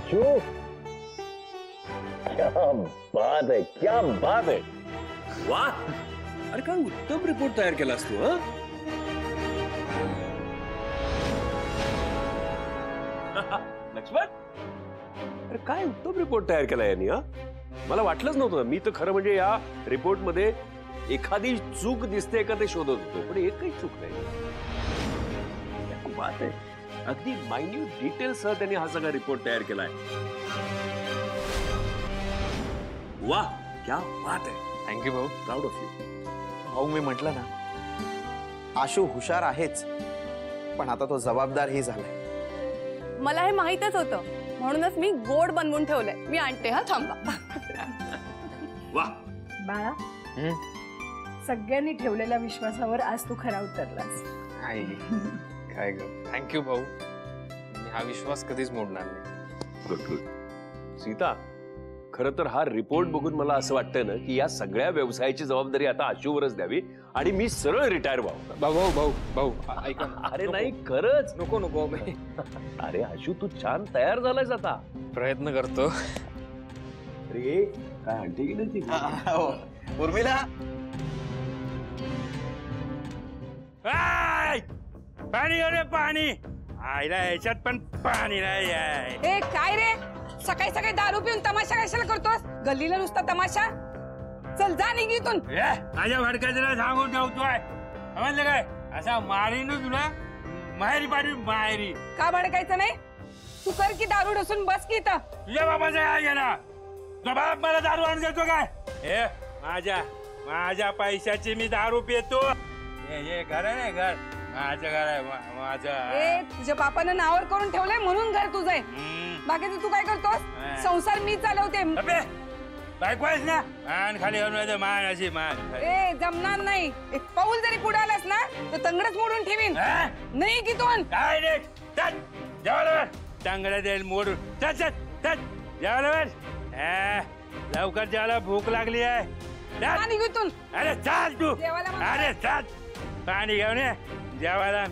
आशु, क्या बात है, क्या बात है. वाह, अरे काय उत्तम रिपोर्ट तयार केलास तू. लक्ष्मण, अरे काय उत्तम रिपोर्ट तयार केला यांनी. मला वाटलंच नव्हतं. मी तर खरं म्हणजे या रिपोर्ट मध्ये एखादी चूक दिसते का ते शोधत होतो, पण एकही चूक नाही. बात आहे, अगदी मायन्यूट डिटेल्स सह त्यांनी हा सगळा रिपोर्ट तयार केलाय. वाह, क्या बात आहे. थँक्यू भाऊ. Proud of you. भाऊ, मी म्हटलं ना, आशू हुशार आहेच, पण आता तो जबाबदारही झालाय. मला हे माहीतच होतं, म्हणूनच मी गोड बनवून ठेवलंय. मी आणते. हा, थांबा. वाह. बाळा, सगळ्यांनी ठेवलेल्या विश्वासावर आज तू खरा उतरलास. आई काय ग. थँक्यू भाऊ. मी हा विश्वास कधीच मोडणार नाही. Good good. सीता, खरं तर हा रिपोर्ट बघून मला असं वाटतंय ना की या सगळ्या व्यवसायाची जबाबदारी आता आशूवरच द्यावी आणि मी सरळ रिटायर व्हावं. भाऊ भाऊ भाऊ ऐका. अरे नाही, खरंच नको नको. अरे आशू, तू छान तयार झालायस आता. प्रयत्न करतो. अरे काय आणते की नाही ती. उर्मिला, पाणी अरे पाणी. आईला याच्यात पण पाणी नाही. ए काय रे, सकाळी सकाळी दारू पिऊन तमाशा कशाला करतोस? गल्लीला नुसता तमाशा. चल जा निघीतून. माझ्या भडकाचं सांगून ठेवतोय, समजलं काय? असा मारीन तुला माहेरी पाडवी. माहेरी का भडकायचं नाही? तू कर की दारू ढोसून बस की इथं. तुझ्या बाबाचा काय गेला? तुझा बाप मला दारू आणून देतो काय? हे माझ्या पैशाची मी दारू पितो. हे घर आहे, घर माझं घर आहे. माझं. ए, तुझ्या बापानं नावावर करून ठेवलंय म्हणून घर तुझं आहे. बाकीचं तू काय करतोस? संसार मी चालवते. बायको आहेस ना, मान खाली घालून मान अशी मान. ए, जमणार नाही. एक पाऊल जरी पुढे आलास ना तर तंगडच मोडून ठेवीन. नाही की तू काय रे, जेवायला टांगड्या देईल मोडून. चल चल चल जेवायला. लवकर जेवायला भूक लागली आहे. निघून. अरे चाल तू. जेवायला अरे चाल, पाणी घेऊन ये. जेवायला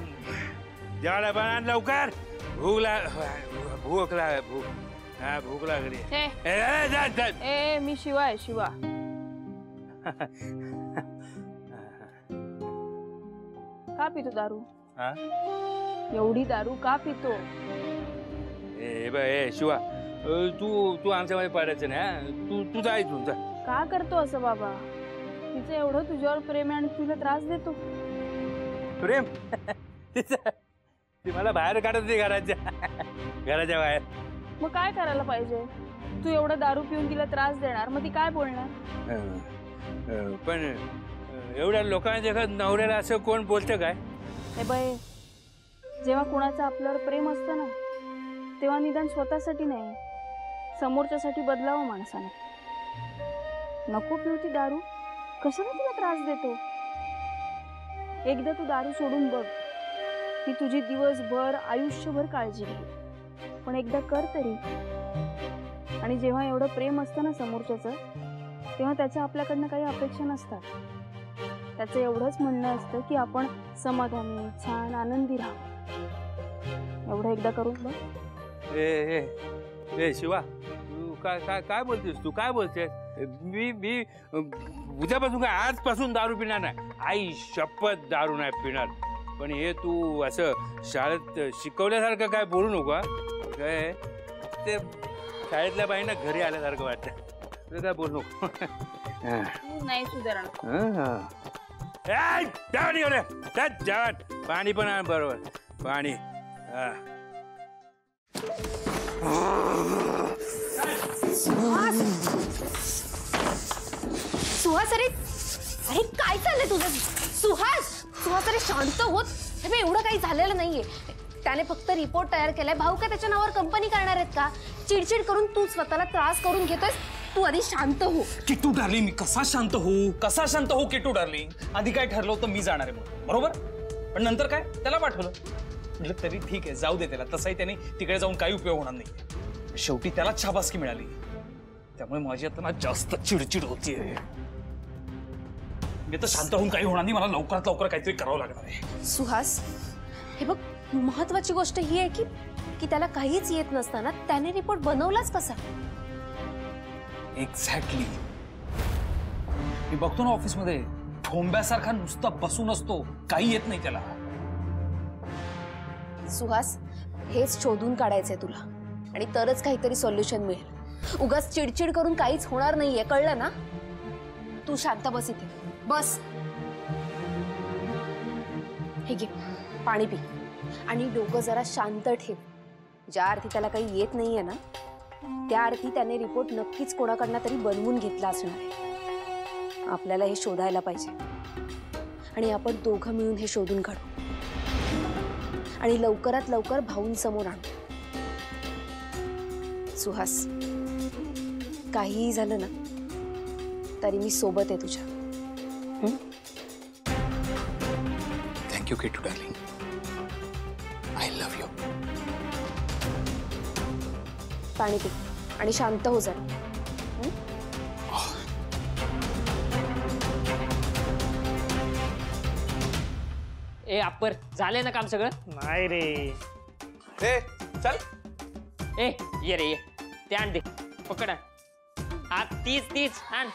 जेवायला बनव लवकर. भूक भूक लागली. ए, मी शिवा आहे, शिवा. का पितो दारू? एवढी दारू का पितो? ए शिवा, तू आमच्यामध्ये पडायचं नाही. तू जा इथून जा. का करतो असं बाबा? तिचं एवढं तुझ्यावर प्रेम आहे आणि तुला त्रास देतो. प्रेम? ती मला बाहेर काढत होती घराच्या बाहेर. मग काय करायला पाहिजे? तू एवढं दारू पिऊन तिला त्रास देणार, मग ती काय बोलणार? पण एवढ्या लोकांना देखत नवऱ्याला असं कोण बोलतं काय? हे बाई, जेव्हा कुणाचं आपल्यावर प्रेम असतं ना, तेव्हा निदान स्वतःसाठी नाही, समोरच्यासाठी बदलावं माणसाने. नको पिऊ ती दारू. कशाला तिला त्रास देतो? एकदा तू दारू सोडून बघ. ती तुझी दिवसभर आयुष्यभर काळजी घे, पण एकदा कर तरी. आणि जेव्हा एवढं प्रेम असतं ना समोरच्याचं, तेव्हा त्याच्या आपल्याकडनं काही अपेक्षा नसतात. त्याचं एवढंच म्हणणं असतं की आपण समाधानी, छान, आनंदी राहावं. एवढं एकदा करून बघ. ए शिवा, तू काय बोलतेस? तू काय बोलतेस? मी उद्यापासून काय, आजपासून दारू पिणार नाही. आई शपथ दारू नाही पिणार. पण हे तू असं शाळेत शिकवल्यासारखं काय बोलू नको. काय ते शाळेतल्या बाईंना घरी आल्यासारखं वाटतं. तुझं काय बोलू नको. नाही सुधारण. जेवण पाणी पण आण बरोबर. पाणी. सुहास, अरे काय चाललंय तुझं? सुहास, अरे शांत होत. हे एवढं काही झालेलं नाहीये. त्याने फक्त रिपोर्ट तयार केलाय. भाऊ काय त्याच्या नावावर कंपनी करणार आहेत का? चिडचिड करून तू स्वतःला त्रास करून घेतोयस. तू आधी शांत हो. किट्टू डार्लिंग, मी कसा शांत हो किट्टू डार्लिंग? आधी काय ठरलं होतं, मी जाणार आहे म्हणून, बरोबर. पण नंतर काय, त्याला पाठवलं. म्हटलं तरी ठीक आहे, जाऊ दे त्याला. तसाही त्याने तिकडे जाऊन काही उपयोग होणार नाही. शेवटी त्याला शाबासकी मिळाली. त्यामुळे माझी आता ना जास्त चिडचिड होतीये. मी तर शांत होऊन काही होणार नाही. मला लवकरात लवकर काहीतरी करावं लागणार आहे. सुहास, हे बघ, महत्वाची गोष्ट ही आहे की की त्याला काहीच येत नसताना त्याने रिपोर्ट बनवलाच कसा? एक्झॅक्टली. मी बघतो ना ऑफिसमध्ये ठोंब्यासारखा नुसता बसून असतो, काही येत नाही त्याला. सुहास, हेच शोधून काढायचंय तुला आणि तरच काहीतरी सॉल्युशन मिळेल. उगाच चिडचिड करून काहीच होणार नाहीये, कळलं ना? तू शांत बस इथे, बस. हे घे पाणी पी आणि डोकं जरा शांत ठेव. ज्या अर्थी त्याला काही येत नाहीये ना, त्या अर्थी त्याने रिपोर्ट नक्कीच कोणाकडनं तरी बनवून घेतला असणार आहे. आपल्याला हे शोधायला पाहिजे आणि आपण दोघं मिळून हे शोधून काढू आणि लवकरात लवकर भाऊंसमोर आणू. सुहास, काहीही झालं ना तरी मी सोबत आहे तुझ्या. Thank you Kitu darling. I love you. पाणी पी आणि शांत हो जरा. ए अप्पर, झालंय ना काम सगळं? नाही रे. ए चल. ए ये रे ये, ते आण दे, पकड आण. हा तीच तीच आण.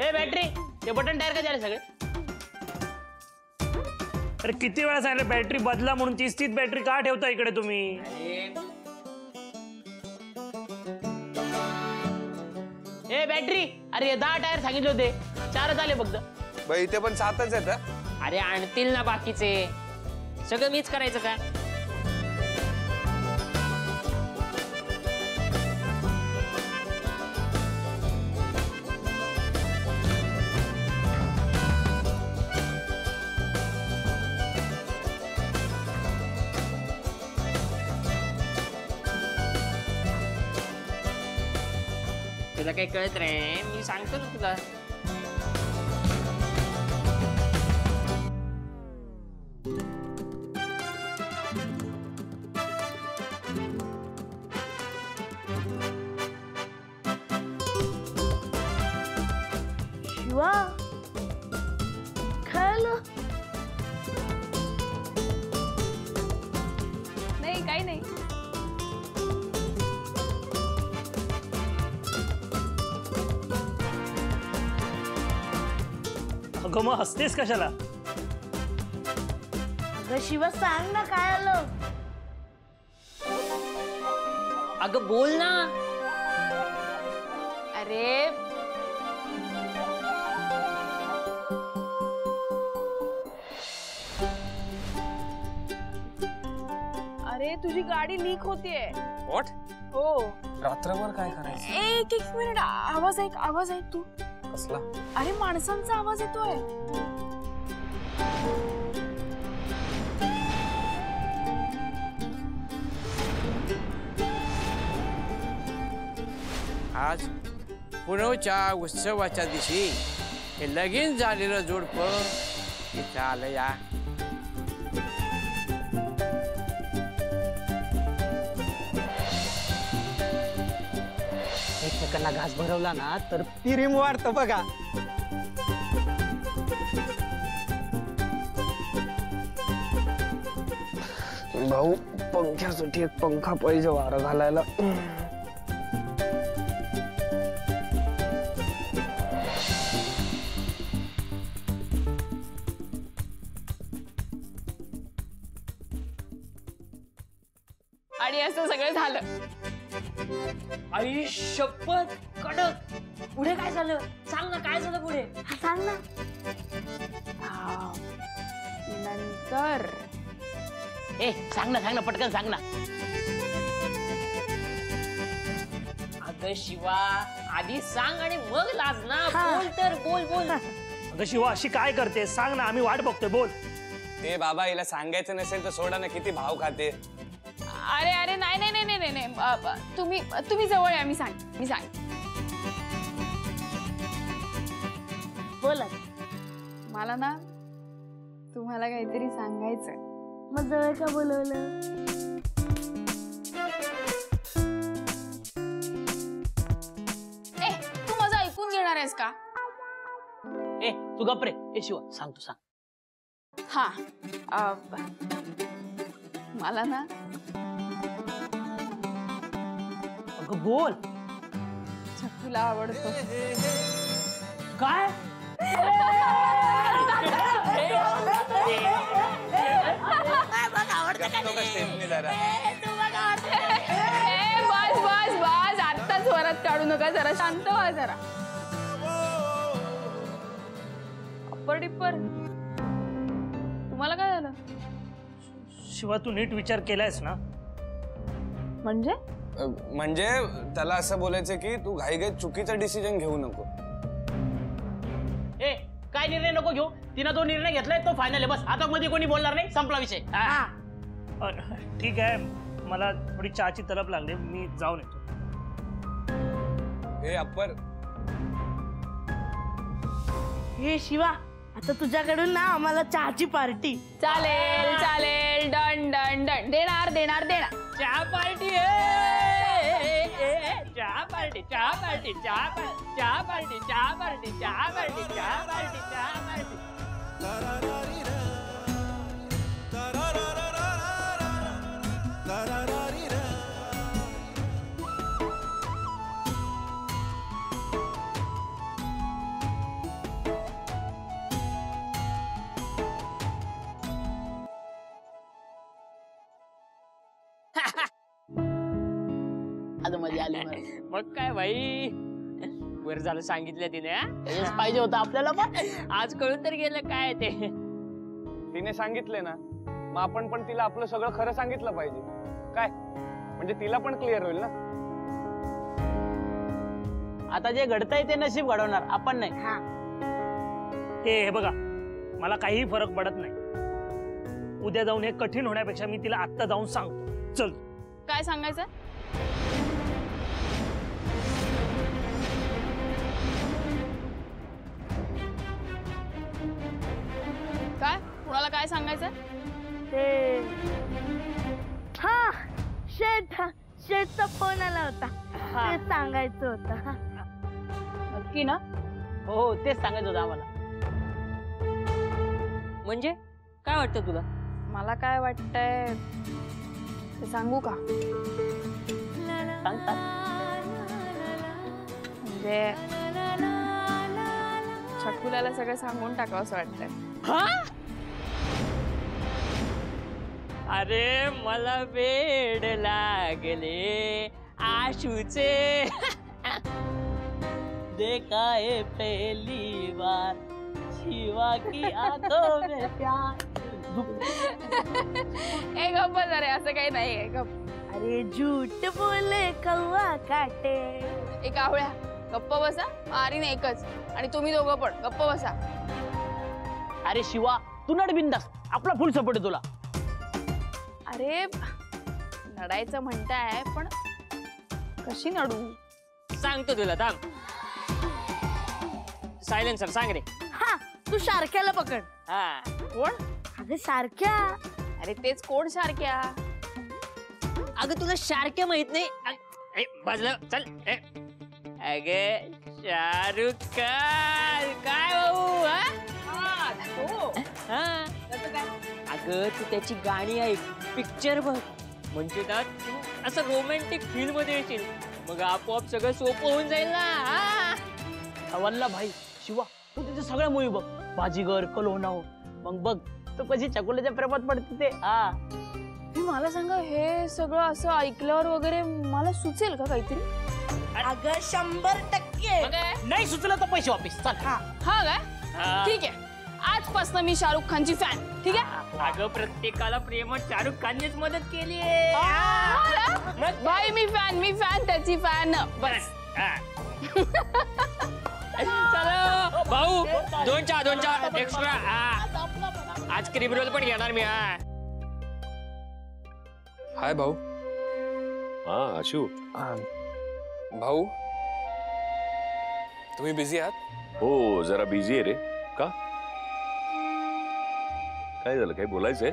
ए बॅटरी, ते बटन टायर का झाले सगळे? अरे किती वेळा सांगितलं बॅटरी बदला म्हणून, तीच तीच बॅटरी का ठेवता इकडे तुम्ही? ए बॅटरी, अरे 10 टायर सांगितले होते, 4च आले फक्त. बाई इथे पण 7च आहेत. अरे आणतील ना बाकीचे, सगळं मीच करायचं का? तुला काही कळत रे, मी सांगतो ना तुला. शिवा, खायला नाही, काही नाही. अगं मग हसतेस कशाला? अगं शिवा, सांग ना काय आलं? अगं बोल ना. अरे अरे तुझी गाडी लीक होतीये. व्हॉट? हो. रात्रभर काय करायचं? एक एक मिनिट, आवाज ऐक तू. कसला? अरे माणसांचा आवाज येतोय. आज पुणवच्या उत्सवाच्या दिवशी हे लगीन झालेलं जोडपं इथं आलं या. एकमेकांना घास भरवला ना तर पिरीम वाढतं बघा. भाऊ, पंख्यासाठी एक पंखा पाहिजे वारं घालायला. आणि असं सगळं झालं. आई शपथ, कडक. पुढे काय झालं सांग ना, काय झालं पुढे? सांग ना. नंतर ए सांग ना पटकन सांग ना. अगं शिवा, आधी सांग आणि मग लाज ना. बोल तर, बोल. अगं शिवा, अशी काय करते? सांग ना, आम्ही वाट बघतोय, बोल. ए बाबा, हिला सांगायचं नसेल तर सोडा ना, किती भाव खाते. अरे नाही. तुम्ही जवळ या, मी सांग. बोला. मला ना तुम्हाला काहीतरी सांगायचं. मग जवळ का बोलवलं? तू माझं ऐकून घेणार आहेस का? ए तू गप रे. ए शिवा सांग, तू सांग. हा, मला ना अगं बोल. छकुला आवडतो. काय? बस बस बस आत्ताच वरात काढू नका, जरा शांत व्हा जरा. अप्पर टिप्पर, तुम्हाला काय झालं? शिवा तू नीट विचार केलायस ना? म्हणजे म्हणजे त्याला असं बोलायचं की तू घाईघाईत चुकीचा डिसिजन घेऊ नको. ए काय निर्णय नको घेऊ, तिनं तो निर्णय घेतलाय तो फायनल आहे. बस आता मध्ये कोणी बोलणार नाही, संपला विषय. ठीक आहे, मला थोडी चहाची तलप लागली, मी जाऊन येतो. हे अप्पर, हे शिवा, आता तुझ्याकडून ना आम्हाला चहाची पार्टी. चालेल चालेल, डन डन डन, देणार देणार देणार. चहा पार्टी, चहा पार्टी, चहा पार्टी, चहा पार्टी, चहा पार्टी, चहा पार्टी, चहा पार्टी, चहा पार्टी, चहा पार्टी. आता मजा आली मला. मग काय भाई, बरं झालं सांगितलं तिने. हेच पाहिजे होतं आपल्याला पण. आज कळून तर गेलं काय ते. तिने सांगितले ना, मग आपण पण तिला आपलं सगळं खरं सांगितलं पाहिजे. काय म्हणजे तिला पण क्लिअर होईल ना. आता जे घडतंय ते नशीब घडवणार, आपण नाही. हे बघा, मला काहीही फरक पडत नाही. उद्या जाऊन हे कठीण होण्यापेक्षा मी तिला आत्ता जाऊन सांगतो. चल. काय सांगायचं? काय, कुणाला काय सांगायचं? ते हा शेठचा फोन आला होता, ते सांगायचं होतं. नक्की ना? हो, तेच सांगायचं होतं आम्हाला. म्हणजे काय वाटतं तुला? मला काय वाटतंय ते सांगू का? सांगतात. म्हणजे छकुल्याला सगळं सांगून टाकावं असं वाटतंय. अरे मला वेड लागले आशूचे. देखा है पहली बार शिवा की आंखों में प्यार. ए गप्प जरे, असं काही नाही, गप्प. अरे झूठ बोले कौवा काटे. एक आवळ्या गप्प बसा. आरीन एकच, आणि तुम्ही दोघं पण गप्प बसा. अरे शिवा, तू नड बिंदास, आपला फुल सपोर्ट आहे तुला. अरे नडायचं म्हणताय, पण कशी नडू? सांगतो तुला, थांब. सायलेन्सर सांग रे. हा, तू शारक्याला पकड. हा, कोण? अगं शारक्या. अरे तेच कोण शारक्या? अगं तुला शारक्या माहित नाही? बाजलं चल. अगे शाहरुख खान. काय भाऊ? अगं तू त्याची गाणी ऐक, पिक्चर बघ, म्हणजे ना तू असं रोमॅन्टिक फील मध्ये येशील. मग आपोआप सगळं सोपं होऊन जाईल ना. वल्ला भाई, शिवा तू तिथे सगळ्या मूवी बघ, बाजीगर, कलोनाव. मग बघ तू कशी चकुल्याच्या प्रेमात पडते ते. मला सांगा, हे सगळं असं ऐकल्यावर वगैरे मला सुचेल का काहीतरी? अगं 100% नाही सुचलं तर पैसे वापिस. चल. हा काय? ठीक आहे, आजपासून मी शाहरुख खानची फॅन. ठीक आहे? अगं प्रत्येकाला प्रेमात शाहरुख खाननेच मदत केली. भाई मी फॅन त्याची फॅन. बस. चलो भाऊ, दोन चहा एक्स्ट्रा. आज क्रीम रोल पण घेणार मी. हाय भाऊ. हा आशू. भाऊ, तुम्ही बिझी आहात? हो जरा बिझी आहे रे. का, काय झालं, काही बोलायचंय?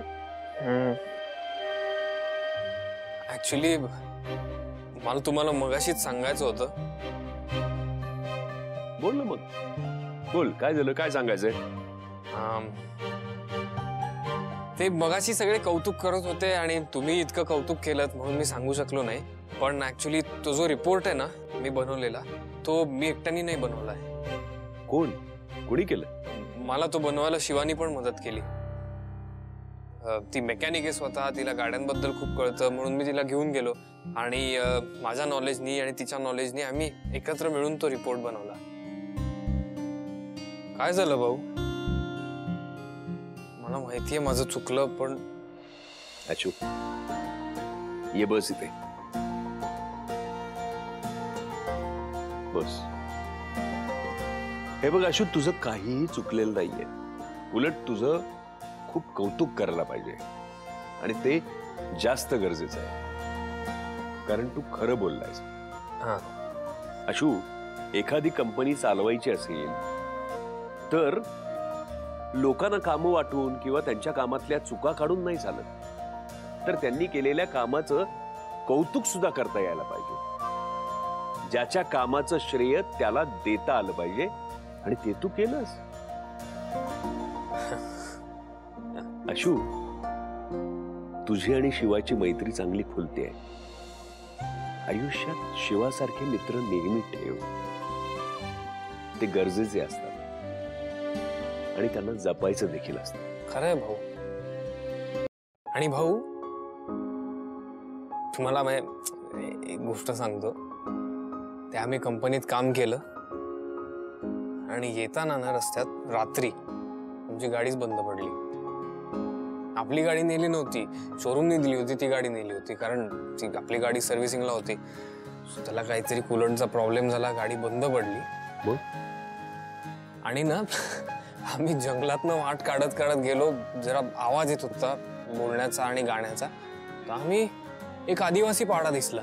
ऍक्च्युली मला तुम्हाला मगाशीच सांगायचं होतं. बोल ना मग, बोल, काय झालं, काय सांगायचंय? ते मगाशी सगळे कौतुक करत होते आणि तुम्ही इतकं कौतुक केलं म्हणून मी सांगू शकलो नाही. पण ऍक्च्युली तो जो रिपोर्ट आहे ना मी बनवलेला तो मी एकट्याने नाही बनवलाय. कोणी केलं? मला तो बनवायला शिवानी पण मदत केली. ती मेकॅनिक आहे स्वतः, तिला गाड्यांबद्दल खूप कळतं म्हणून मी तिला घेऊन गेलो आणि माझ्या नॉलेजनी आणि तिच्या नॉलेजनी आम्ही एकत्र मिळून तो रिपोर्ट बनवला. काय झालं भाऊ? मला माहितीये माझं चुकलं पण अचू ये बस इथे बस. हे बघ अशू, तुझं काहीही चुकलेलं नाहीये. उलट तुझं खूप कौतुक करायला पाहिजे आणि ते जास्त गरजेचं आहे कारण तू खरं बोललायस. अशू, एखादी कंपनी चालवायची असेल तर लोकांना कामं वाटून किंवा त्यांच्या कामातल्या चुका काढून नाही चालत, तर त्यांनी केलेल्या कामाचं कौतुक सुद्धा करता यायला पाहिजे. ज्याच्या कामाचं श्रेय त्याला देता आलं पाहिजे आणि ते तू केलंस. अशू, तुझी आणि शिवाची मैत्री चांगली फुलते आहे. आयुष्यात शिवासारखे मित्र नेहमी ठेव. ते गरजेचे असतात आणि त्यांना जपायचं देखील असतं. खरंय भाऊ. आणि भाऊ तुम्हाला एक गोष्ट सांगतो. ते आम्ही कंपनीत काम केलं आणि येताना ना रस्त्यात रात्री आमची गाडीच बंद पडली. आपली गाडी नेली नव्हती, शोरूमने दिली होती ती गाडी नेली होती कारण ती आपली गाडी सर्व्हिसिंगला होती. त्याला काहीतरी कूलंटचा प्रॉब्लेम झाला, गाडी बंद पडली. आणि ना आम्ही जंगलातनं वाट काढत काढत गेलो. जरा आवाज येत होता बोलण्याचा आणि गाण्याचा, तर आम्ही एक आदिवासी पाडा दिसला.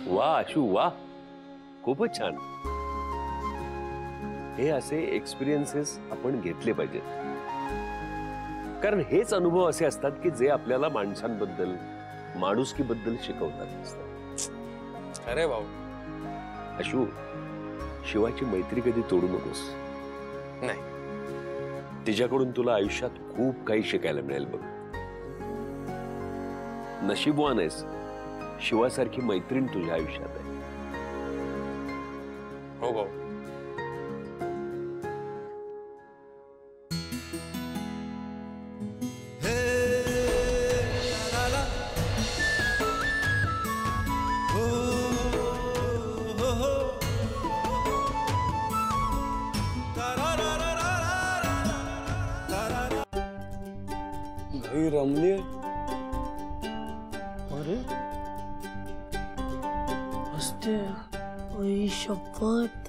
वा अशू वा, खूपच छान. हे असे एक्सपिरियन्सेस आपण घेतले पाहिजेत कारण हेच अनुभव असे असतात की जे आपल्याला माणसांबद्दल माणुसकीबद्दल शिकवतात. अरे भाऊ. अशू, शिवाची मैत्री कधी तोडू नकोस. नाही, तिच्याकडून तुला आयुष्यात खूप काही शिकायला मिळेल बघ. नशीबवान आहेस, शिवासारखी मैत्रीण तुझ्या आयुष्यात आहे. हो भाऊ. भाई रमली. अरे असते शपथ,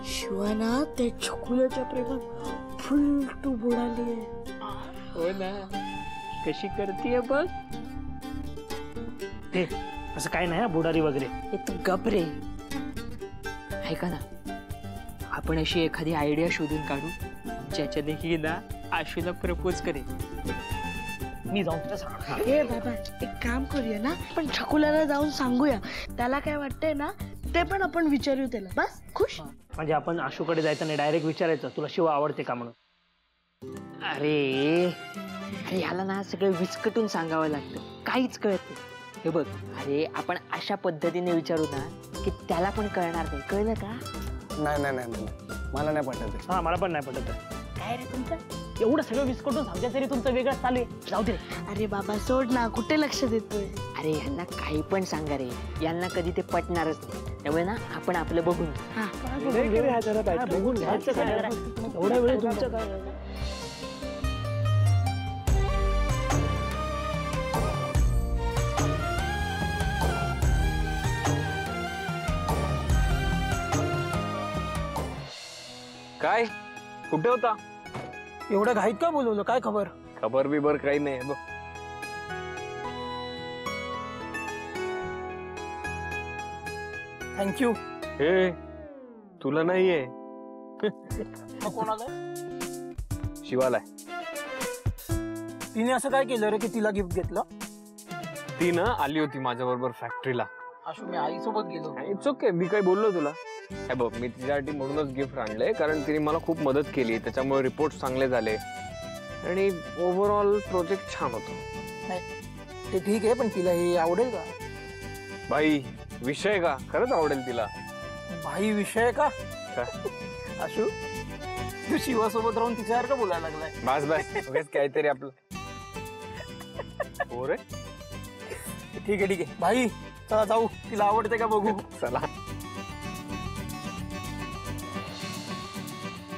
शिवाना त्या छकुल्याच्या प्रेमात फुल तू बुडाली. हो ना, कशी करतीये बघ. हे असं काय नाही बुडारी वगैरे. हे तू गप रे. ऐका ना, आपण अशी एखादी आयडिया शोधून काढू ज्याच्याने ही ना आशूला प्रपोज करेल. मी जाऊन तुला सांग. ए बाबा, एक काम करूया ना, आपण छकुल्याला जाऊन सांगूया. त्याला काय वाटतंय ना ते पण आपण विचारू त्याला. बस खुश. म्हणजे आपण आशूकडे जायचं नाही, डायरेक्ट विचारायचं तुला शिवा आवडते का म्हणून. अरे याला ना सगळं विस्कटून सांगावं लागतं, काहीच कळत नाही. हे बघ, अरे आपण अशा पद्धतीने विचारू ना की त्याला पण कळणार नाही. कळलं का? नाही नाही नाही, मला नाही पटत. हा, मला पण नाही पटत. काय रे तुमचं एवढं सगळं विस्कटून सांगते तरी तुमचं वेगळं चालू आहे. जाऊ दे. अरे बाबा सोड ना, कुठे लक्ष देतोय. अरे यांना काही पण सांगा रे, यांना कधी ते पटणारच नाही. त्यामुळे ना आपण आपलं बघून बघून घ्यायचं काय एवढ्या वेळ तुमचं काय. काय कुठे होता? एवढं घाईत का बोलवलं? काय खबर? खबर बिबर काही नाही बघ. थँक्यू. हे तुला नाहीये, कोणाला? शिवाला. तिने असं काय केलं रे की तिला गिफ्ट घेतलं? ती ना आली होती माझ्या बरोबर फॅक्टरीला. आशू मी आईसोबत गेलो. इट्स ओके, मी काय बोललो तुला? हे बघ, मी तिच्यासाठी म्हणूनच गिफ्ट आणलंय कारण तिने मला खूप मदत केली, त्याच्यामुळे रिपोर्ट चांगले झाले आणि ओव्हरऑल प्रोजेक्ट छान होतो. ते ठीक आहे, पण तिला हे आवडेल का? भाई विषय का, खरंच आवडेल तिला. भाई विषय का? काय? आशू तू शिवासोबत राहून तिच्यासारखं बोलायला लागलाय. बस बस, उगाच काहीतरी आपलं. हो रे, ठीक आहे भाई, चला जाऊ, तिला आवडते का बघू. चला.